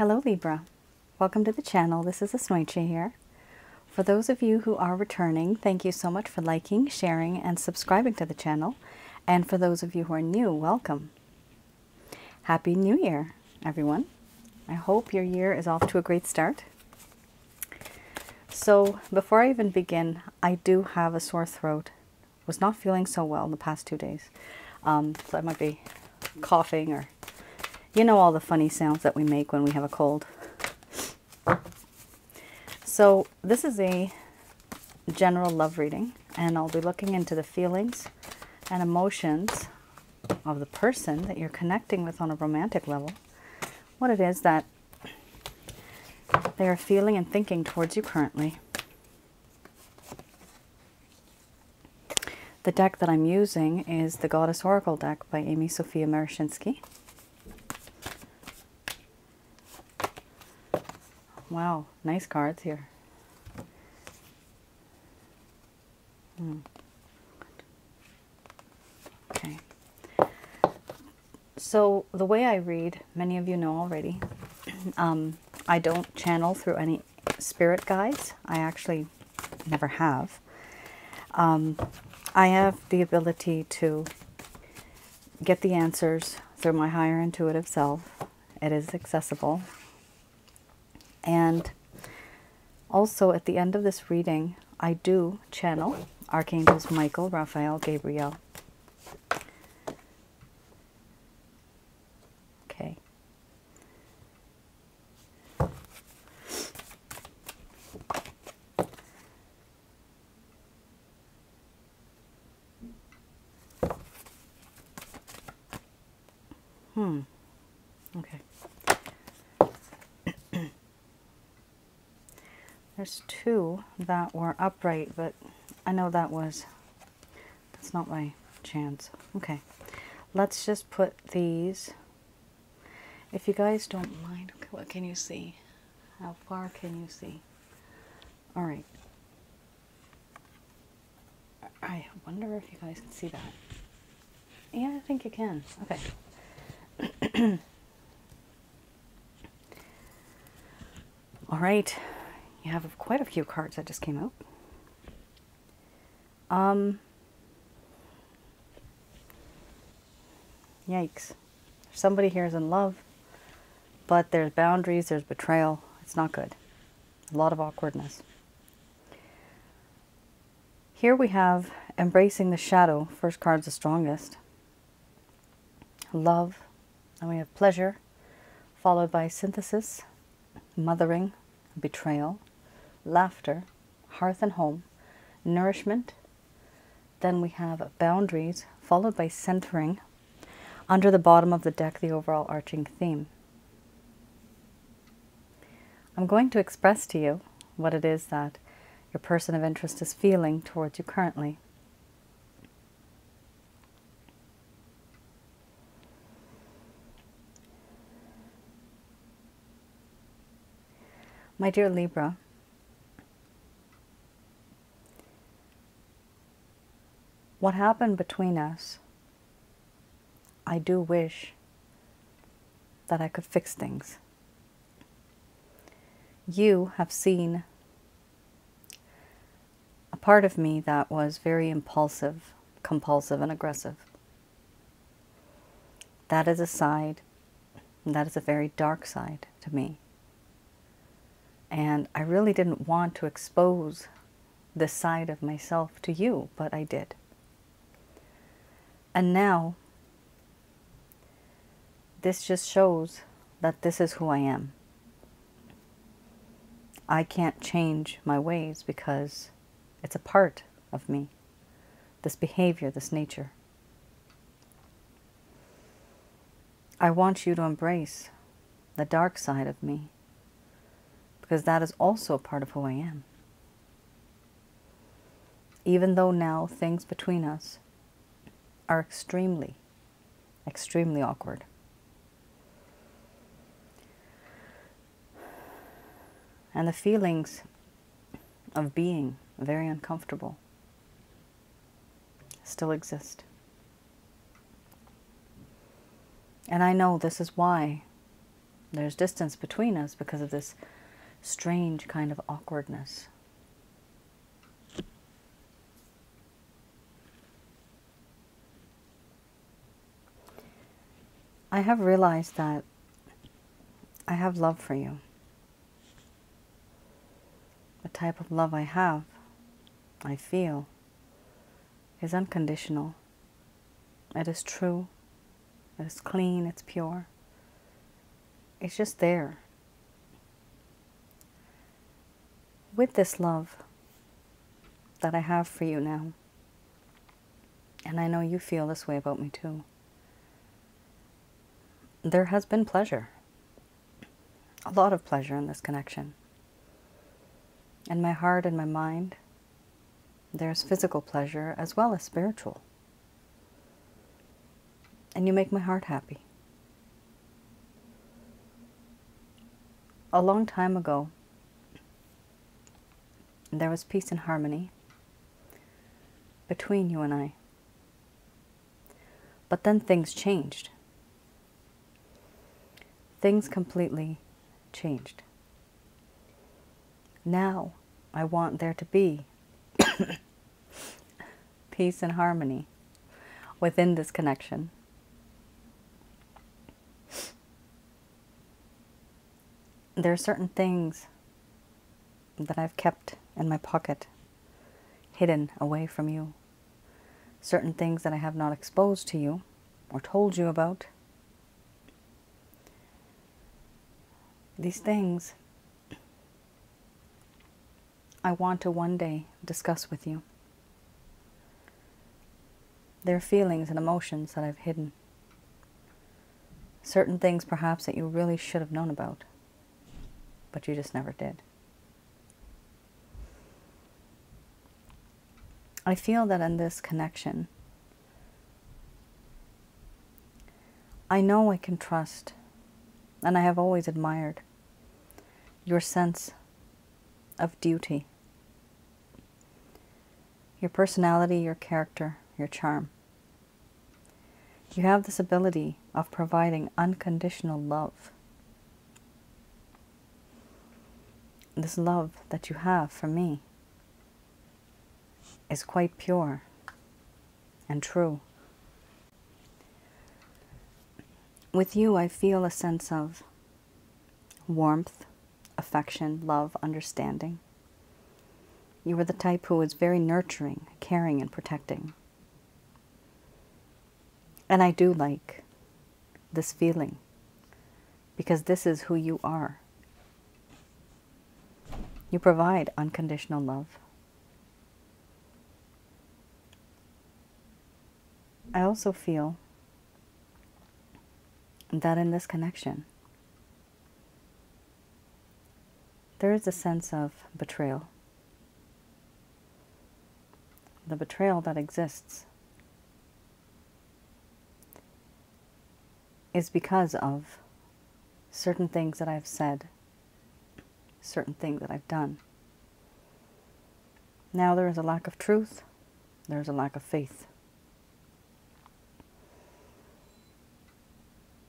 Hello Libra, welcome to the channel. This is Asnointia here. For those of you who are returning, thank you so much for liking, sharing, and subscribing to the channel. And for those of you who are new, welcome. Happy New Year, everyone. I hope your year is off to a great start. So before I even begin, I do have a sore throat. Was not feeling so well the past 2 days. So I might be coughing or, you know, all the funny sounds that we make when we have a cold. So this is a general love reading, and I'll be looking into the feelings and emotions of the person that you're connecting with on a romantic level. What it is that they are feeling and thinking towards you currently. The deck that I'm using is the Goddess Oracle deck by Amy Sophia Marashinsky. Wow, nice cards here. Okay. So the way I read, many of you know already, I don't channel through any spirit guides. I actually never have. I have the ability to get the answers through my higher intuitive self. It is accessible. And also at the end of this reading, I do channel Archangels Michael, Raphael, Gabriel. Okay. Okay. There's two that were upright, but I know that's not my chance. Okay. Let's just put these, if you guys don't mind. What can you see? How far can you see? All right. I wonder if you guys can see that. Yeah, I think you can. Okay. All right. You have quite a few cards that just came out. Yikes. Somebody here is in love, but there's boundaries, there's betrayal. It's not good. A lot of awkwardness. Here we have embracing the shadow. First card's the strongest. Love. And we have pleasure, followed by synthesis, mothering, betrayal, laughter, hearth and home, nourishment. Then we have boundaries, followed by centering. Under the bottom of the deck, the overall arching theme. I'm going to express to you what it is that your person of interest is feeling towards you currently. My dear Libra, what happened between us, I do wish that I could fix things. You have seen a part of me that was very impulsive, compulsive, and aggressive. That is a side, that is a very dark side to me. And I really didn't want to expose this side of myself to you, but I did. And now, this just shows that this is who I am. I can't change my ways because it's a part of me, this behavior, this nature. I want you to embrace the dark side of me because that is also a part of who I am. Even though now things between us are extremely, extremely awkward. And the feelings of being very uncomfortable still exist. And I know this is why There's distance between us because of this strange kind of awkwardness. I have realized that I have love for you. The type of love I feel, is unconditional. It is true. It is clean. It's pure. It's just there. With this love that I have for you now, and I know you feel this way about me too, there has been pleasure. A lot of pleasure in this connection. In my heart and my mind, there's physical pleasure as well as spiritual. And you make my heart happy. A long time ago, there was peace and harmony between you and I. But then things changed. Things completely changed. Now, I want there to be peace and harmony within this connection. There are certain things that I've kept in my pocket, hidden away from you. Certain things that I have not exposed to you or told you about. These things I want to one day discuss with you. There are feelings and emotions that I've hidden. Certain things perhaps that you really should have known about, but you just never did. I feel that in this connection, I know I can trust, and I have always admired your sense of duty, your personality, your character, your charm. You have this ability of providing unconditional love. This love that you have for me is quite pure and true. With you, I feel a sense of warmth, affection, love, understanding. You are the type who is very nurturing, caring, and protecting. And I do like this feeling because this is who you are. You provide unconditional love. I also feel that in this connection, there is a sense of betrayal. The betrayal that exists is because of certain things that I've said, certain things that I've done. Now there is a lack of truth, there is a lack of faith.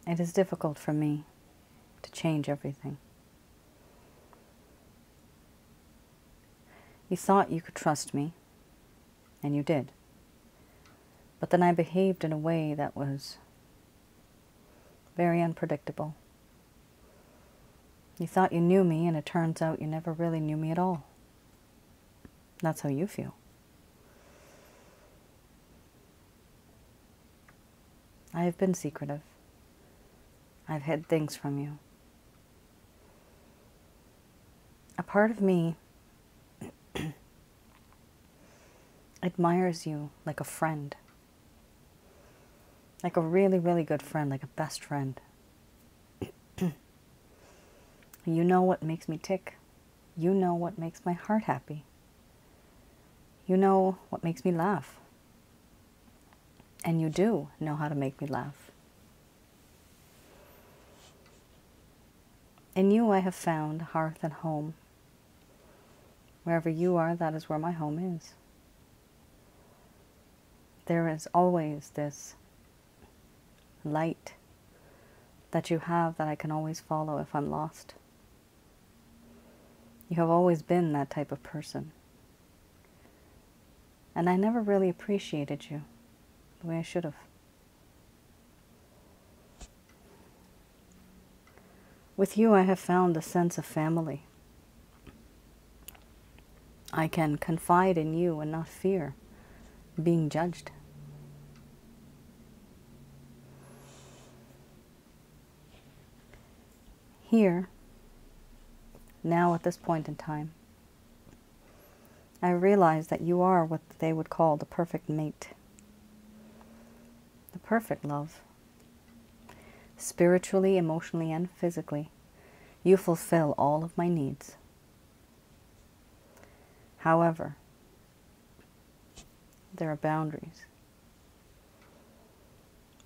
It is difficult for me to change everything. You thought you could trust me, and you did. But then I behaved in a way that was very unpredictable. You thought you knew me, and it turns out you never really knew me at all. That's how you feel. I have been secretive. I've hid things from you. A part of me admires you like a friend. Like a really, really good friend, like a best friend. You know what makes me tick. You know what makes my heart happy. You know what makes me laugh. And you do know how to make me laugh. In you I have found hearth and home. Wherever you are, that is where my home is. There is always this light, that you have that I can always follow if I'm lost. You have always been that type of person. And I never really appreciated you the way I should have. With you, I have found a sense of family. I can confide in you and not fear being judged. Here, now at this point in time, I realize that you are what they would call the perfect mate, the perfect love. Spiritually, emotionally, and physically, you fulfill all of my needs. However, there are boundaries.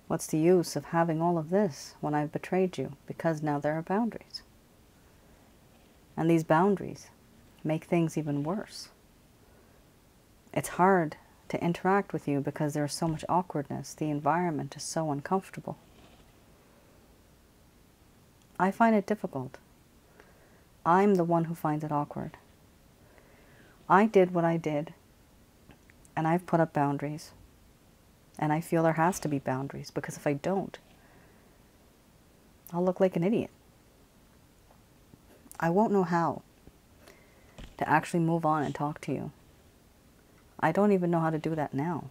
What's the use of having all of this when I've betrayed you? Because now there are boundaries. And these boundaries make things even worse. It's hard to interact with you because there's so much awkwardness. The environment is so uncomfortable. I find it difficult. I'm the one who finds it awkward. I did what I did, and I've put up boundaries. And I feel there has to be boundaries, because if I don't, I'll look like an idiot. I won't know how to actually move on and talk to you. I don't even know how to do that now.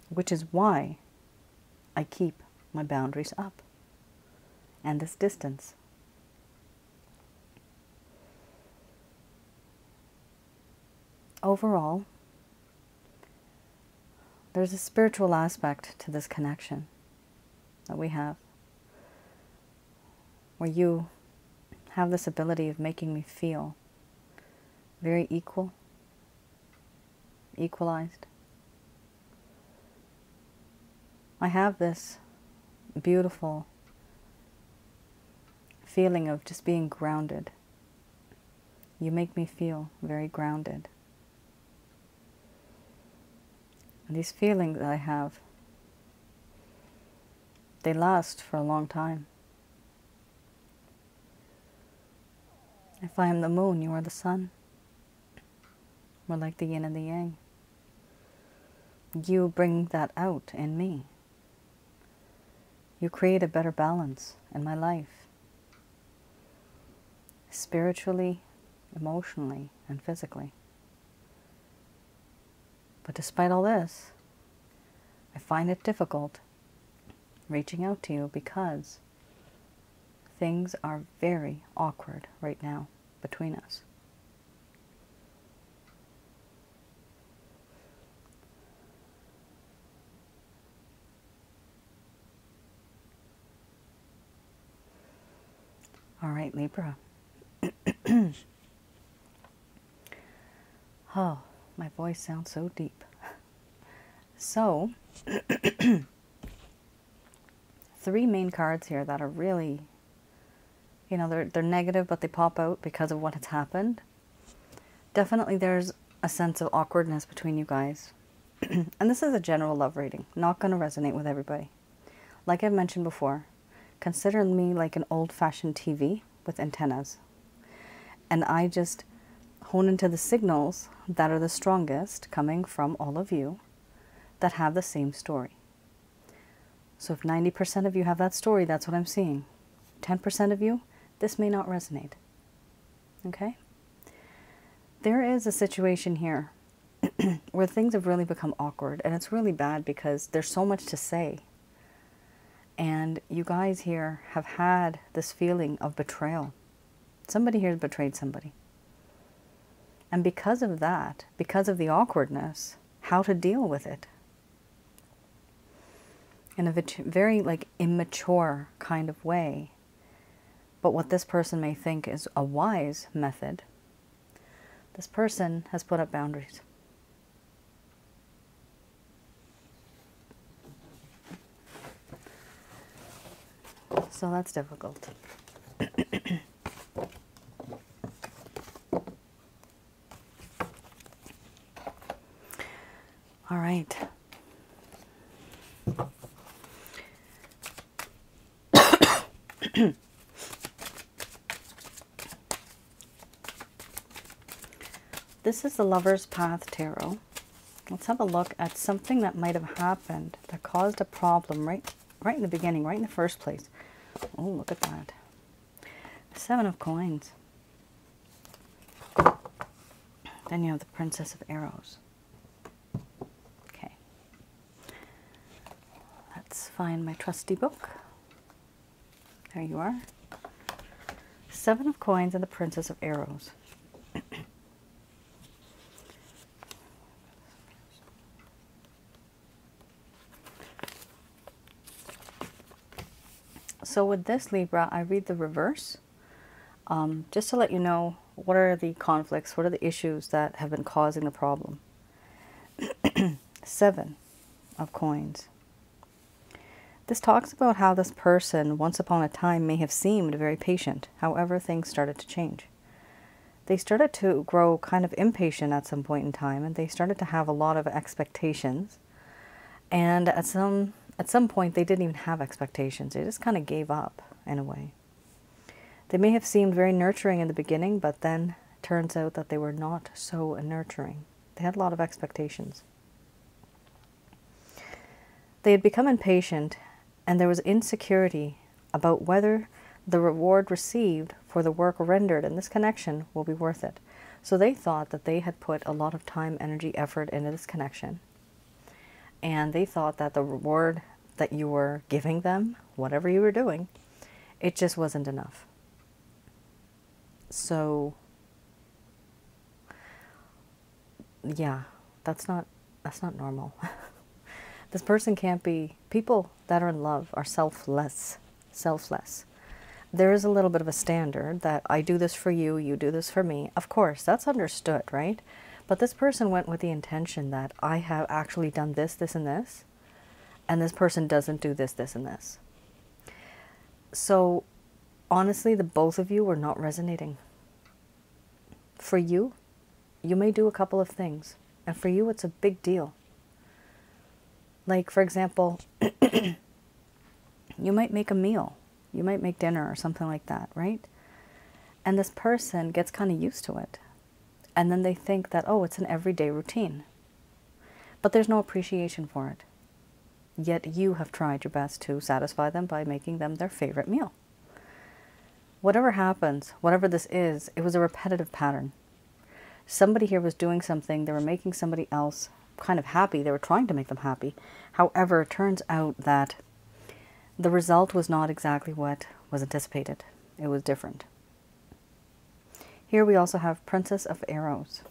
Which is why I keep my boundaries up. And this distance. Overall, there's a spiritual aspect to this connection that we have, where you have this ability of making me feel very equalized. I have this beautiful feeling of just being grounded. You make me feel very grounded. And these feelings that I have, they last for a long time. If I am the moon, you are the sun. We're like the yin and the yang. You bring that out in me. You create a better balance in my life. Spiritually, emotionally, and physically. But despite all this, I find it difficult reaching out to you because things are very awkward right now between us. All right, Libra. Oh, my voice sounds so deep. So, 3 main cards here that are really, you know, they're negative, but they pop out because of what has happened. Definitely there's a sense of awkwardness between you guys. And this is a general love reading, not going to resonate with everybody. Like I've mentioned before, consider me like an old-fashioned TV with antennas. And I just hone into the signals that are the strongest coming from all of you that have the same story. So if 90% of you have that story, that's what I'm seeing. 10% of you, this may not resonate. Okay? There is a situation here where things have really become awkward, and it's really bad because there's so much to say. And you guys here have had this feeling of betrayal. Somebody here has betrayed somebody. And because of that, because of the awkwardness, how to deal with it in a very like immature kind of way. But what this person may think is a wise method, this person has put up boundaries. So that's difficult. All right. This is the Lover's Path Tarot. Let's have a look at something that might have happened that caused a problem right in the beginning, right in the first place. Oh, look at that. 7 of Coins. Then you have the Princess of Arrows. Okay. Let's find my trusty book. There you are. 7 of Coins and the Princess of Arrows. So with this, Libra, I read the reverse, just to let you know what are the conflicts, what are the issues that have been causing the problem. 7 of Coins. This talks about how this person, once upon a time, may have seemed very patient. However, things started to change. They started to grow kind of impatient at some point in time, and they started to have a lot of expectations. And at some point, they didn't even have expectations. They just kind of gave up, in a way. They may have seemed very nurturing in the beginning, but then it turns out that they were not so nurturing. They had a lot of expectations. They had become impatient, and there was insecurity about whether the reward received for the work rendered in this connection will be worth it. So they thought that they had put a lot of time, energy, effort into this connection. And they thought that the reward that you were giving them, whatever you were doing, it just wasn't enough. So, yeah, that's not normal. This person can't be, people that are in love are selfless. There is a little bit of a standard that I do this for you, you do this for me. Of course, that's understood, right? But this person went with the intention that I have actually done this, this, and this, and this person doesn't do this, this, and this. So, honestly, the both of you were not resonating. For you, you may do a couple of things, and for you, it's a big deal. Like, for example, you might make a meal. You might make dinner or something like that, right? And this person gets kind of used to it. And then they think that, oh, it's an everyday routine. But there's no appreciation for it. Yet you have tried your best to satisfy them by making them their favorite meal. Whatever happens, whatever this is, it was a repetitive pattern. Somebody here was doing something, they were making somebody else kind of happy, they were trying to make them happy. However, it turns out that the result was not exactly what was anticipated. It was different. Here we also have Princess of Arrows.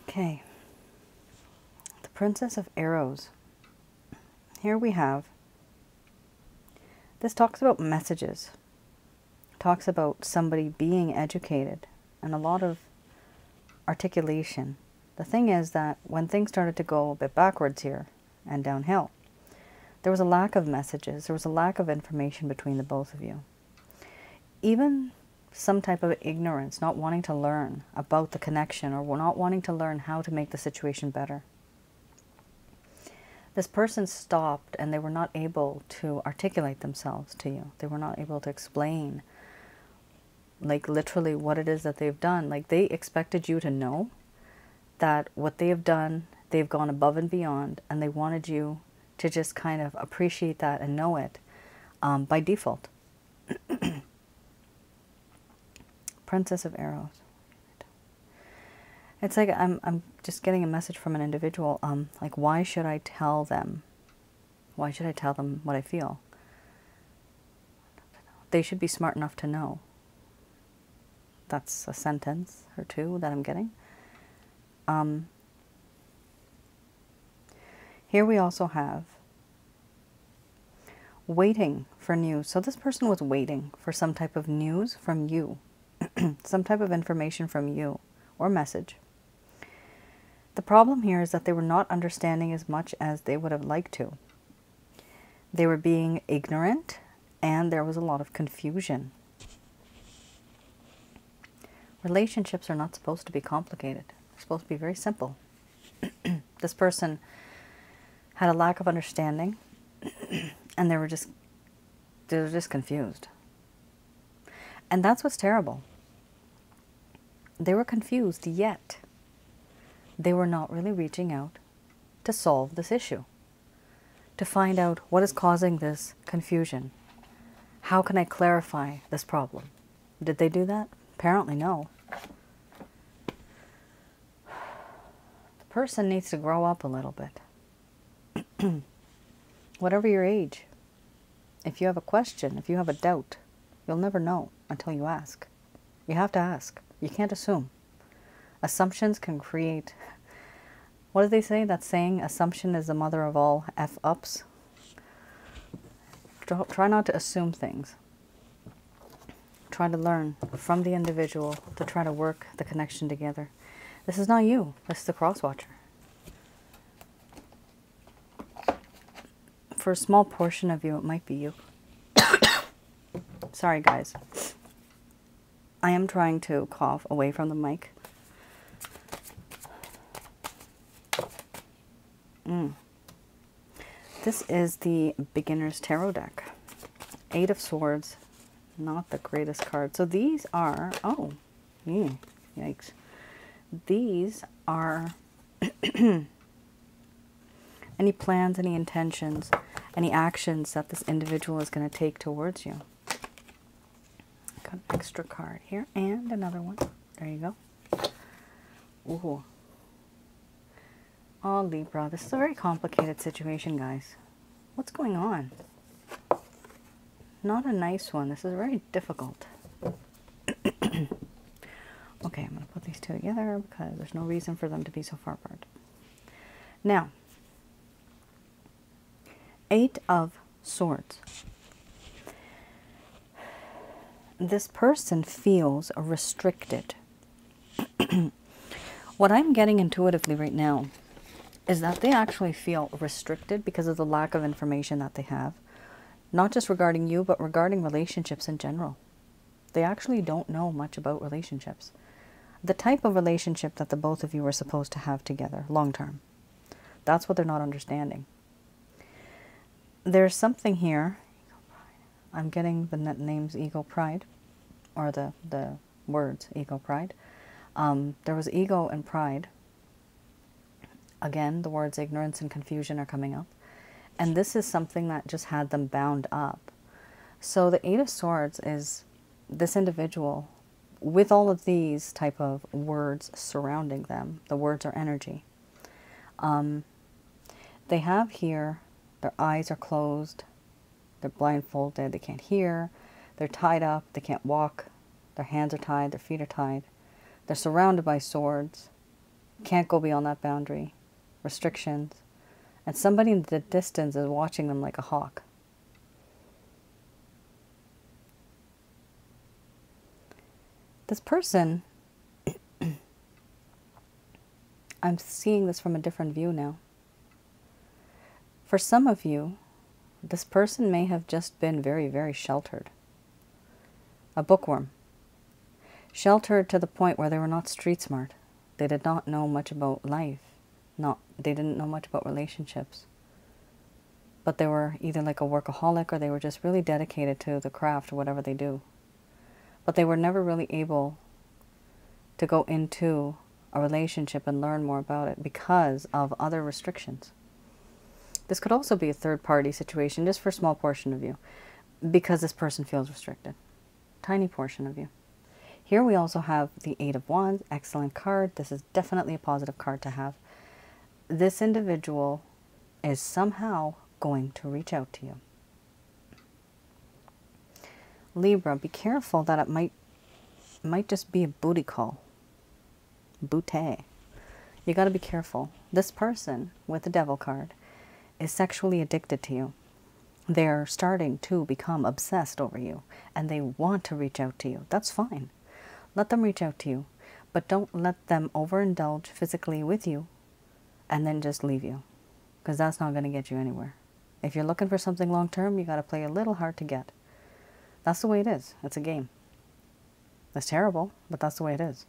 Okay. The Princess of Arrows. Here we have, this talks about messages. Talks about somebody being educated and a lot of articulation. The thing is that when things started to go a bit backwards here and downhill, there was a lack of messages. There was a lack of information between the both of you. Even some type of ignorance, not wanting to learn about the connection or not wanting to learn how to make the situation better. This person stopped and they were not able to articulate themselves to you. They were not able to explain, like, literally what it is that they've done. Like, they expected you to know that what they have done, they've gone above and beyond, and they wanted you to just kind of appreciate that and know it by default. Princess of Arrows. It's like I'm just getting a message from an individual, like, why should I tell them? Why should I tell them what I feel? They should be smart enough to know. That's a sentence or two that I'm getting. Here we also have waiting for news. So this person was waiting for some type of news from you, some type of information from you or message. The problem here is that they were not understanding as much as they would have liked to. They were being ignorant, and there was a lot of confusion. Relationships are not supposed to be complicated. It's supposed to be very simple. This person had a lack of understanding, and they were just confused. And that's what's terrible. They were confused, yet they were not really reaching out to solve this issue, to find out what is causing this confusion. How can I clarify this problem? Did they do that? Apparently no. The person needs to grow up a little bit. Whatever your age, if you have a question, if you have a doubt, you'll never know until you ask. You have to ask. You can't assume. Assumptions can create, what do they say? That saying, assumption is the mother of all F-ups. Try not to assume things. Try to learn from the individual to try to work the connection together. This is not you. This is the cross-watcher. For a small portion of you, it might be you. Sorry, guys. I am trying to cough away from the mic. This is the Beginner's Tarot deck. 8 of Swords. Not the greatest card. So these are... Oh. Yikes. These are... any plans, any intentions, any actions that this individual is going to take towards you. Got an extra card here and another one. There you go. Ooh. Oh, Libra, this is a very complicated situation, guys. What's going on? Not a nice one. This is very difficult. Okay, I'm going to put these two together because there's no reason for them to be so far apart. Now, 8 of Swords. This person feels restricted. What I'm getting intuitively right now is that they actually feel restricted because of the lack of information that they have. Not just regarding you, but regarding relationships in general. They actually don't know much about relationships. The type of relationship that the both of you are supposed to have together, long term. That's what they're not understanding. There's something here. I'm getting the names ego, pride, or the words ego, pride. There was ego and pride. Again, the words ignorance and confusion are coming up. And this is something that just had them bound up. So the 8 of Swords is this individual with all of these type of words surrounding them. The words are energy. They have here, their eyes are closed, they're blindfolded, they can't hear, they're tied up, they can't walk, their hands are tied, their feet are tied. They're surrounded by swords, can't go beyond that boundary, restrictions, and somebody in the distance is watching them like a hawk. This person, I'm seeing this from a different view now. For some of you, this person may have just been very, very sheltered. A bookworm. Sheltered to the point where they were not street smart. They did not know much about life. They didn't know much about relationships. But they were either like a workaholic or they were just really dedicated to the craft or whatever they do. But they were never really able to go into a relationship and learn more about it because of other restrictions. This could also be a third-party situation, just for a small portion of you, because this person feels restricted. Tiny portion of you. Here we also have the 8 of Wands, excellent card. This is definitely a positive card to have. This individual is somehow going to reach out to you. Libra, be careful that it might just be a booty call. Booty. You got to be careful. This person with the Devil card is sexually addicted to you. They're starting to become obsessed over you and they want to reach out to you. That's fine. Let them reach out to you, but don't let them overindulge physically with you and then just leave you, because that's not going to get you anywhere. If you're looking for something long term, you got to play a little hard to get. That's the way it is. It's a game. That's terrible, but that's the way it is.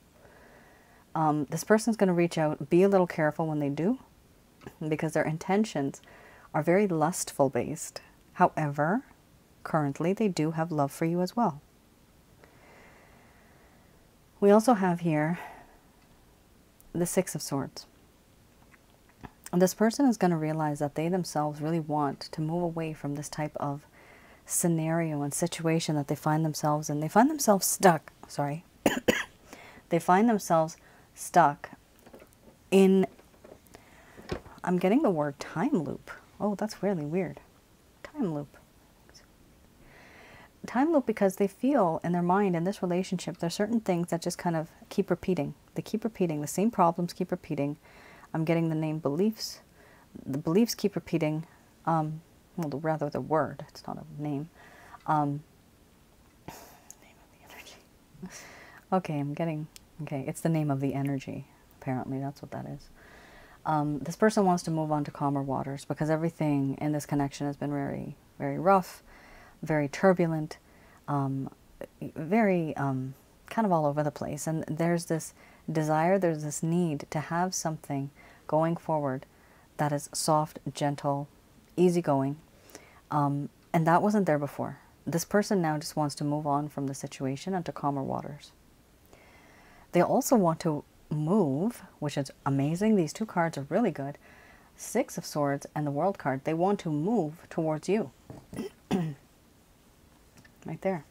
This person's going to reach out. Be a little careful when they do, because their intentions are very lustful based. However, currently they do have love for you as well. We also have here the Six of Swords. This person is going to realize that they themselves really want to move away from this type of scenario and situation that they find themselves in. They find themselves stuck. Sorry. They find themselves stuck in, I'm getting the word time loop. Oh, that's really weird. Time loop. Time loop, because they feel in their mind, in this relationship, there's certain things that just kind of keep repeating. They keep repeating. The same problems keep repeating. I'm getting the name beliefs. The beliefs keep repeating. Well, rather the word. It's not a name. Name of the energy. Okay, I'm getting... Okay, it's the name of the energy. Apparently, that's what that is. This person wants to move on to calmer waters because everything in this connection has been very, very rough, very turbulent, very kind of all over the place. And there's this desire, there's this need to have something going forward that is soft, gentle, easygoing. And that wasn't there before. This person now just wants to move on from the situation onto calmer waters. They also want to move, which is amazing. These two cards are really good. Six of Swords and the World card. They want to move towards you. Right there.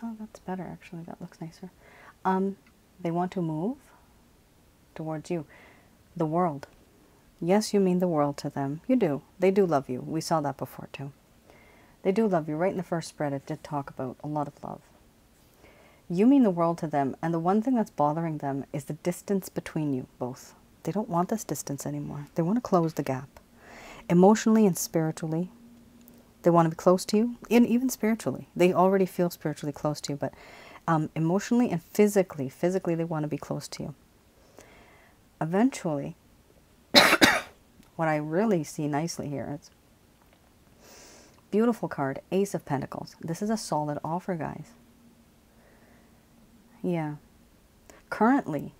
Oh, that's better, actually. That looks nicer. They want to move towards you. The world. Yes, you mean the world to them. You do. They do love you. We saw that before, too. They do love you. Right in the first spread, it did talk about a lot of love. You mean the world to them, and the one thing that's bothering them is the distance between you both. They don't want this distance anymore. They want to close the gap. Emotionally and spiritually, they want to be close to you, and even spiritually. They already feel spiritually close to you, but emotionally and physically they want to be close to you. Eventually, what I really see nicely here is beautiful card, Ace of Pentacles. This is a solid offer, guys. Yeah. Currently,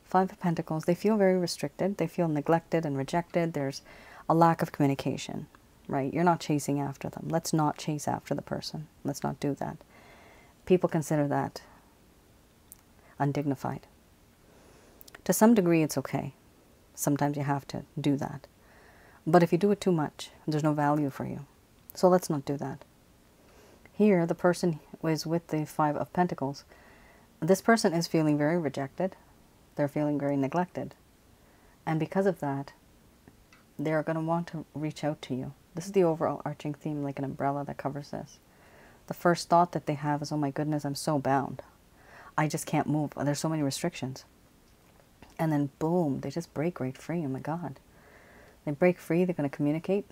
Five of Pentacles, they feel very restricted. They feel neglected and rejected. There's a lack of communication, right? You're not chasing after them. Let's not chase after the person. Let's not do that. People consider that undignified. To some degree, it's okay. Sometimes you have to do that. But if you do it too much, there's no value for you. So let's not do that. Here, the person is with the Five of Pentacles. This person is feeling very rejected. They're feeling very neglected. And because of that, they're going to want to reach out to you. This is the overall arching theme, like an umbrella that covers this. The first thought that they have is, oh my goodness, I'm so bound. I just can't move. There's so many restrictions. And then boom, they just break right free. Oh my God. They break free. They're going to communicate.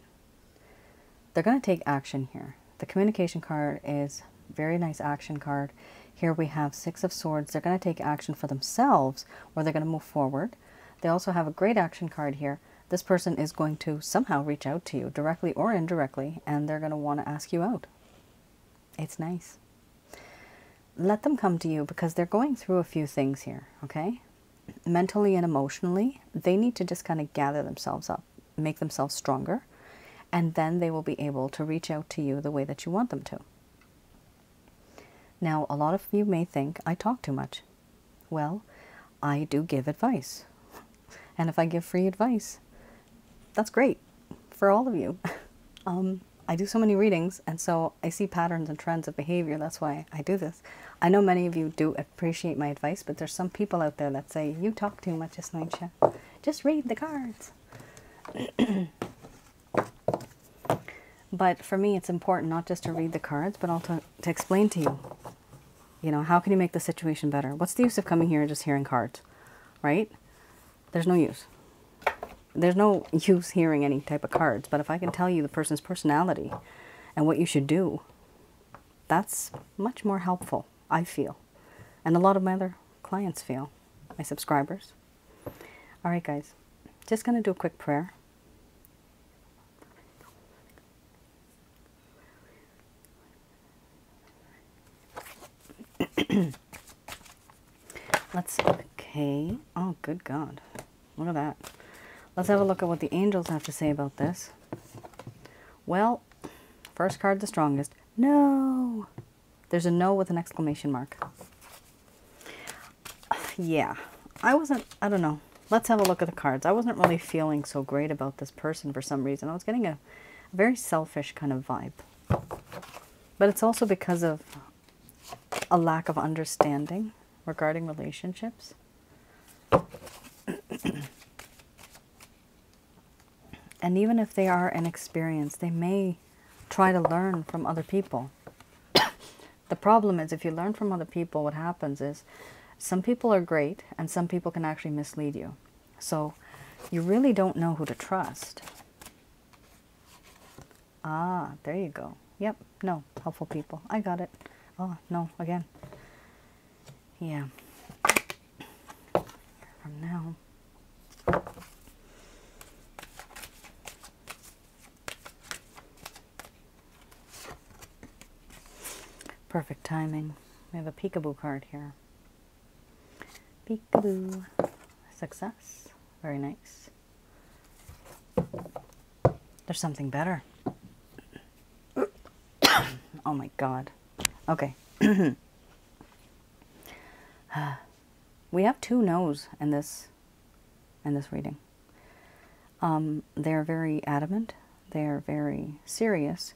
They're going to take action here. The communication card is a very nice action card. Here we have Six of Swords. They're going to take action for themselves, or they're going to move forward. They also have a great action card here. This person is going to somehow reach out to you, directly or indirectly, and they're going to want to ask you out. It's nice. Let them come to you because they're going through a few things here, okay? Mentally and emotionally, they need to just kind of gather themselves up, make themselves stronger, and then they will be able to reach out to you the way that you want them to. Now, a lot of you may think I talk too much. Well, I do give advice. And if I give free advice, that's great for all of you. I do so many readings, and so I see patterns and trends of behavior. That's why I do this. I know many of you do appreciate my advice, but there's some people out there that say, you talk too much, Asnointia. Just read the cards. But for me, it's important not just to read the cards, but also to explain to you, you know, how can you make the situation better? What's the use of coming here and just hearing cards, right? There's no use. There's no use hearing any type of cards, but if I can tell you the person's personality and what you should do, that's much more helpful, I feel. And a lot of my other clients feel, my subscribers. All right, guys, just going to do a quick prayer. Okay. Oh, good God. Look at that. Let's have a look at what the angels have to say about this. Well, first card, the strongest. No. There's a no with an exclamation mark. Yeah. I don't know. Let's have a look at the cards. I wasn't really feeling so great about this person for some reason. I was getting a very selfish kind of vibe. But it's also because of a lack of understanding regarding relationships. And even if they are inexperienced, they may try to learn from other people. The problem is if you learn from other people, what happens is some people are great and some people can actually mislead you. So you really don't know who to trust. Ah, there you go. Yep, no, helpful people. I got it. Oh, no, again. Yeah. From now. Perfect timing. We have a peekaboo card here. Peekaboo. Success. Very nice. There's something better. Oh my God. Okay. We have two no's in this reading. They're very adamant. They're very serious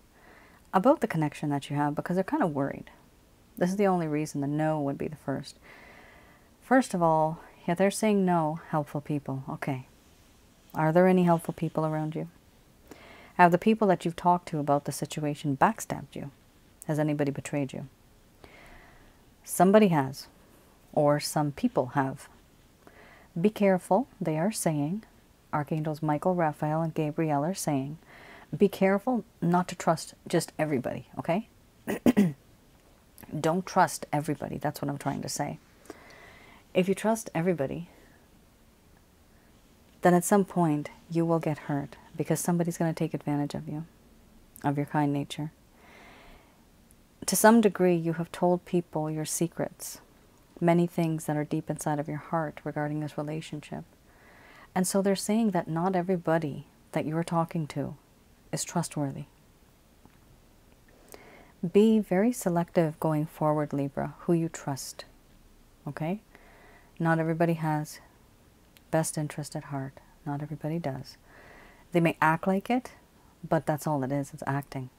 about the connection that you have because they're kind of worried. This is the only reason the no would be the first. First of all, yeah, they're saying no, helpful people. Okay. Are there any helpful people around you? Have the people that you've talked to about the situation backstabbed you? Has anybody betrayed you? Somebody has, or some people have. Be careful, they are saying. Archangels Michael, Raphael, and Gabriel are saying, be careful not to trust just everybody, okay? Don't trust everybody. That's what I'm trying to say. If you trust everybody, then at some point you will get hurt because somebody's going to take advantage of you, of your kind nature. To some degree, you have told people your secrets, many things that are deep inside of your heart regarding this relationship. And so they're saying that not everybody that you're talking to is trustworthy. Be very selective going forward, Libra, who you trust, okay? Not everybody has best interest at heart. Not everybody does. They may act like it, but that's all it is. It's acting.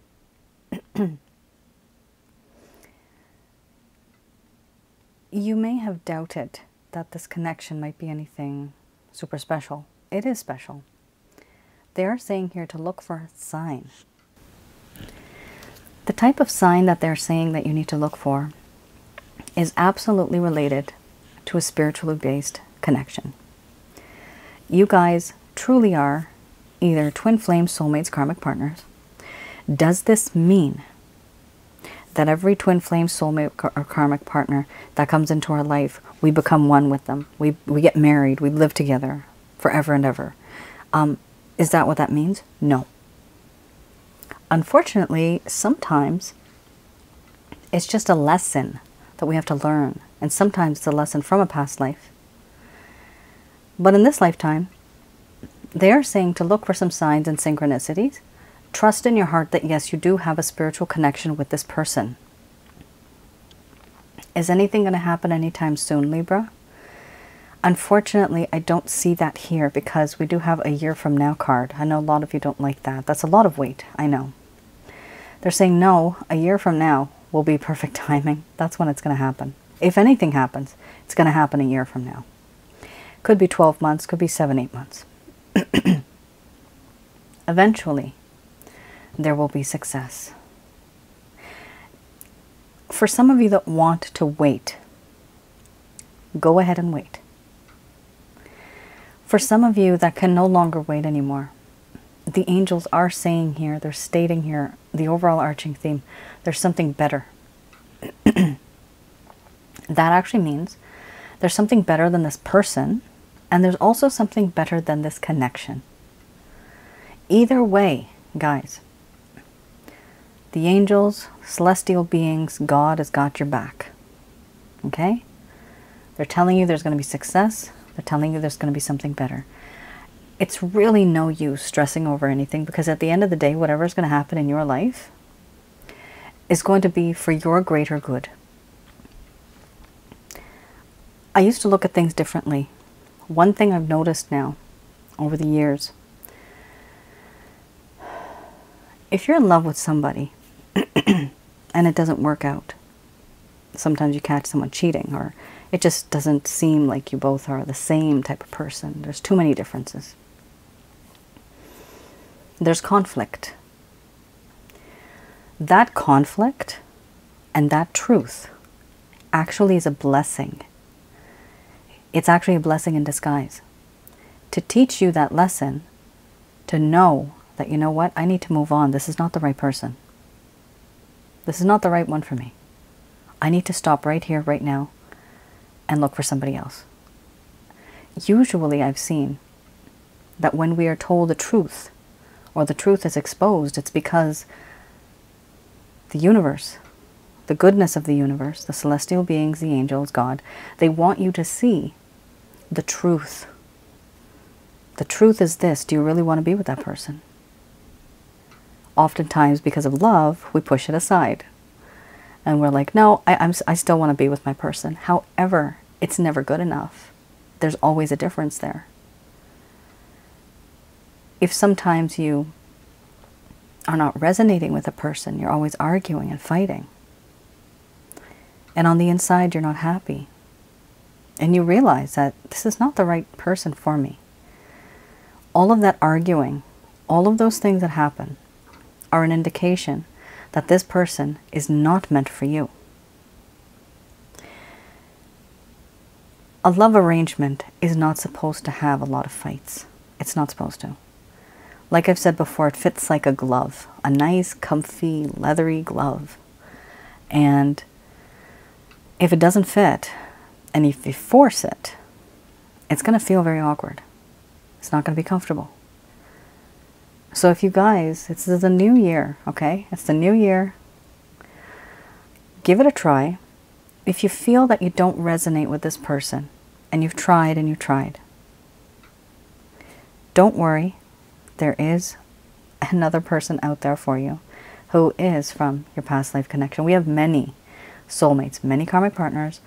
You may have doubted that this connection might be anything super special. It is special. They are saying here to look for a sign. The type of sign that they're saying that you need to look for is absolutely related to a spiritually based connection. You guys truly are either twin flame, soulmates, karmic partners. Does this mean that every twin flame, soulmate, or karmic partner that comes into our life, we become one with them? We get married, we live together forever and ever. Is that what that means? No. Unfortunately, sometimes it's just a lesson that we have to learn. And sometimes it's a lesson from a past life. But in this lifetime, they are saying to look for some signs and synchronicities. Trust in your heart that yes, you do have a spiritual connection with this person. Is anything going to happen anytime soon, Libra? Unfortunately, I don't see that here because we do have a year from now card. I know a lot of you don't like that. That's a lot of weight, I know. They're saying no, a year from now will be perfect timing. That's when it's going to happen. If anything happens, it's going to happen a year from now. Could be 12 months, could be 7, 8 months. Eventually, there will be success. For some of you that want to wait, go ahead and wait. For some of you that can no longer wait anymore, the angels are saying here, they're stating here, the overall arching theme, there's something better. That actually means there's something better than this person, and there's also something better than this connection. Either way, guys, the angels, celestial beings, God has got your back. Okay? They're telling you there's going to be success. They're telling you there's going to be something better. It's really no use stressing over anything, because at the end of the day, whatever's going to happen in your life is going to be for your greater good. I used to look at things differently. One thing I've noticed now over the years, if you're in love with somebody and it doesn't work out, sometimes you catch someone cheating, or it just doesn't seem like you both are the same type of person. There's too many differences. There's conflict. That conflict and that truth actually is a blessing. It's actually a blessing in disguise. To teach you that lesson, to know that, you know what, I need to move on. This is not the right person. This is not the right one for me. I need to stop right here, right now, and look for somebody else. Usually I've seen that when we are told the truth, or the truth is exposed, it's because the universe, the goodness of the universe, the celestial beings, the angels, God, they want you to see the truth. The truth is this: do you really want to be with that person? Oftentimes, because of love, we push it aside. And we're like, no, I still want to be with my person. However, it's never good enough. There's always a difference there. If sometimes you are not resonating with a person, you're always arguing and fighting, and on the inside you're not happy, and you realize that this is not the right person for me, all of that arguing, all of those things that happen are an indication that this person is not meant for you. A love arrangement is not supposed to have a lot of fights. It's not supposed to. Like I've said before, it fits like a glove, a nice, comfy, leathery glove. And if it doesn't fit, and if you force it, it's going to feel very awkward. It's not going to be comfortable. So if you guys, this is a new year, okay? It's the new year. Give it a try. If you feel that you don't resonate with this person, and you've tried and you've tried, don't worry. There is another person out there for you who is from your past life connection. We have many soulmates, many karmic partners,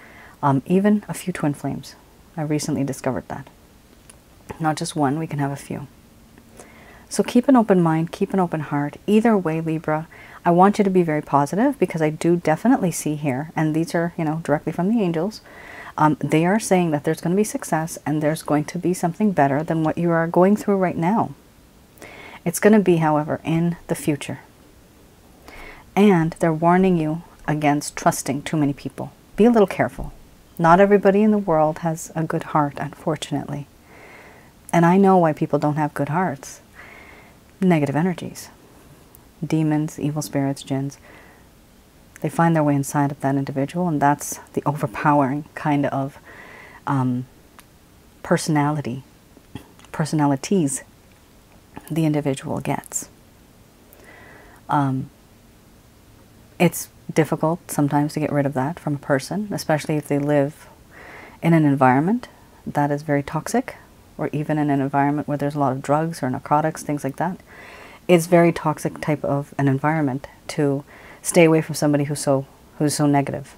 even a few twin flames. I recently discovered that. Not just one, we can have a few. So keep an open mind, keep an open heart. Either way, Libra, I want you to be very positive, because I do definitely see here, and these are, directly from the angels, they are saying that there's going to be success, and there's going to be something better than what you are going through right now. It's going to be, however, in the future. And they're warning you against trusting too many people. Be a little careful. Not everybody in the world has a good heart, unfortunately. And I know why people don't have good hearts. Negative energies. Demons, evil spirits, jinns. They find their way inside of that individual, and that's the overpowering kind of personalities the individual gets. It's difficult sometimes to get rid of that from a person, especially if they live in an environment that is very toxic, or even in an environment where there's a lot of drugs or narcotics, things like that. It's very toxic type of an environment to stay away from somebody who's so negative.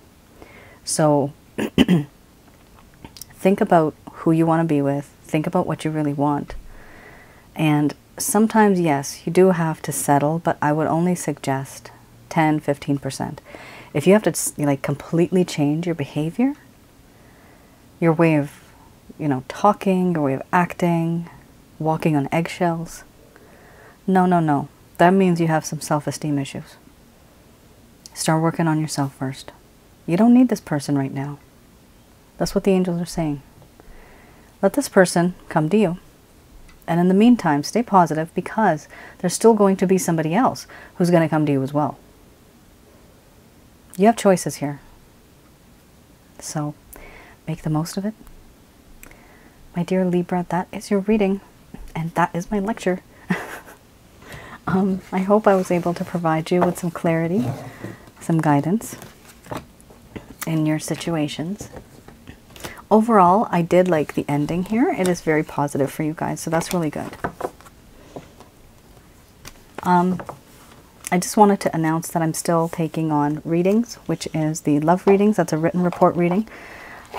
So think about who you want to be with. Think about what you really want. And sometimes, yes, you do have to settle, but I would only suggest 10-15%. If you have to completely change your behavior, your way of talking, your way of acting, walking on eggshells, no. That means you have some self-esteem issues. Start working on yourself first. You don't need this person right now. That's what the angels are saying. Let this person come to you. And in the meantime, stay positive, because there's still going to be somebody else who's going to come to you as well. You have choices here. So make the most of it. My dear Libra, that is your reading, and that is my lecture. I hope I was able to provide you with some clarity, some guidance in your situations. Overall, I did like the ending here. It is very positive for you guys, so that's really good. I just wanted to announce that I'm still taking on readings, which is the love readings. That's a written report reading.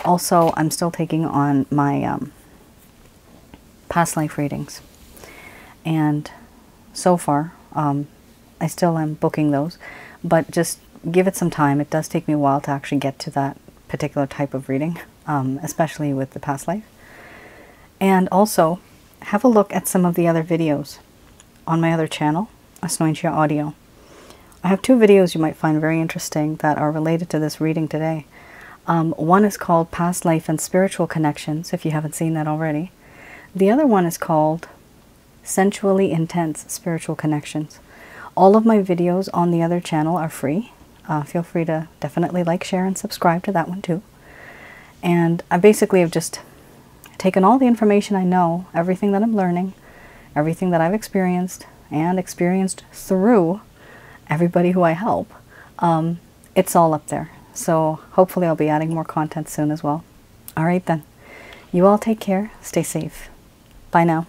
Also, I'm still taking on my past life readings. And so far, I still am booking those, but just give it some time. It does take me a while to actually get to that particular type of reading, especially with the past life. And also, have a look at some of the other videos on my other channel, Asnointia Audio. I have 2 videos you might find very interesting that are related to this reading today. One is called Past Life and Spiritual Connections, if you haven't seen that already. The other one is called Sensually Intense Spiritual Connections. All of my videos on the other channel are free. Feel free to definitely like, share, and subscribe to that one too. And I basically have just taken all the information I know, everything that I'm learning, everything that I've experienced, and experienced through everybody who I help. It's all up there. So hopefully I'll be adding more content soon as well. All right then. You all take care. Stay safe. Bye now.